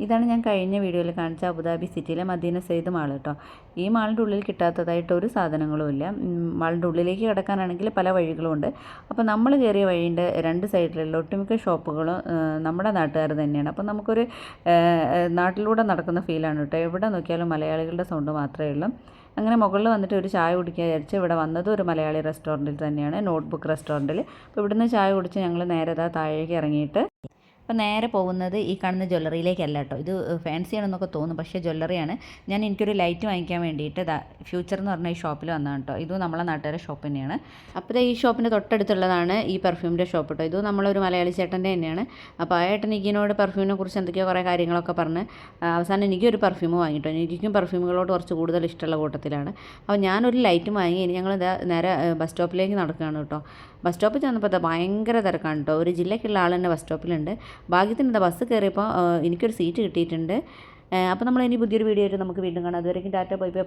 ഇതാണ് ഞാൻ കഴിഞ്ഞ വീഡിയോയിൽ കാണിച്ച അബുദാബി സിറ്റിയിലെ മദീന സെയ്ദ് മാൾ കേട്ടോ. ഈ മാളിൻ്റെ ഉള്ളിൽ കിട്ടാത്തതായിട്ട് ഒരു സാധനങ്ങളും ഇല്ല. മാളിൻ്റെ ഉള്ളിലേക്ക് കിടക്കാനാണെങ്കിൽ പല വഴികളുമുണ്ട്. അപ്പോൾ നമ്മൾ കയറിയ വഴീൻ്റെ രണ്ട് സൈഡിലുള്ള ഒട്ടുമിക്ക ഷോപ്പുകളും നമ്മുടെ നാട്ടുകാർ തന്നെയാണ്. അപ്പോൾ നമുക്കൊരു നാട്ടിലൂടെ നടക്കുന്ന ഫീലാണ് കേട്ടോ. എവിടെ നോക്കിയാലും മലയാളികളുടെ സൗണ്ട് മാത്രമേ ഉള്ളൂ. അങ്ങനെ മുകളിൽ വന്നിട്ട് ഒരു ചായ കുടിക്കാൻ വിചാരിച്ച് ഇവിടെ വന്നത് ഒരു മലയാളി റെസ്റ്റോറൻറ്റിൽ തന്നെയാണ്, നോട്ട്ബുക്ക് റെസ്റ്റോറൻറ്റിൽ. അപ്പോൾ ഇവിടുന്ന് ചായ കുടിച്ച് ഞങ്ങൾ നേരെ താഴേക്ക് ഇറങ്ങിയിട്ട് അപ്പോൾ നേരെ പോകുന്നത് ഈ കാണുന്ന ജ്വല്ലറിയിലേക്കല്ല കേട്ടോ. ഇത് ഫാൻസി ആണെന്നൊക്കെ തോന്നും, പക്ഷേ ജ്വല്ലറിയാണ്. എനിക്കൊരു ലൈറ്റ് വാങ്ങിക്കാൻ വേണ്ടിയിട്ട് ഫ്യൂച്ചർ എന്ന് പറഞ്ഞ ഈ ഷോപ്പിൽ വന്നതാണ് കേട്ടോ. ഇതും നമ്മളെ നാട്ടുകാരെ ഷോപ്പ് തന്നെയാണ്. അപ്പോൾ ഈ ഷോപ്പിൻ്റെ തൊട്ടടുത്തുള്ളതാണ് ഈ പെർഫ്യൂമിൻ്റെ ഷോപ്പ് കേട്ടോ. ഇത് നമ്മളൊരു മലയാളി ചേട്ടൻ്റെ തന്നെയാണ്. അപ്പോൾ ആ ഏട്ടൻ എനിക്കിനോട് പെർഫ്യൂമിനെ കുറിച്ച് എന്തൊക്കെയോ കുറേ കാര്യങ്ങളൊക്കെ പറഞ്ഞ് അവസാനം എനിക്കൊരു പെർഫ്യൂം വാങ്ങിട്ടോ. എനിക്കും പെർഫ്യൂമുകളോട് കുറച്ച് കൂടുതൽ ഇഷ്ടമുള്ള കൂട്ടത്തിലാണ്. അപ്പോൾ ഞാനൊരു ലൈറ്റും വാങ്ങി. ഇനി ഞങ്ങൾ നേരെ ബസ് സ്റ്റോപ്പിലേക്ക് നടക്കുകയാണ് കേട്ടോ. ബസ് സ്റ്റോപ്പിൽ ചെന്നപ്പോൾ ഭയങ്കര തിരക്കാണ് കേട്ടോ. ഒരു ജില്ലയ്ക്കുള്ള ആൾ തന്നെ ബസ് സ്റ്റോപ്പിലുണ്ട്. ഭാഗ്യത്തിന് എന്താ ബസ് കയറിയപ്പോൾ എനിക്കൊരു സീറ്റ് കിട്ടിയിട്ടുണ്ട്. അപ്പോൾ നമ്മൾ ഇനി പുതിയൊരു വീഡിയോ ആയിട്ട് നമുക്ക് വീണ്ടും കാണാം. അതുവരെയും ടാറ്റ ബൈ ബൈ.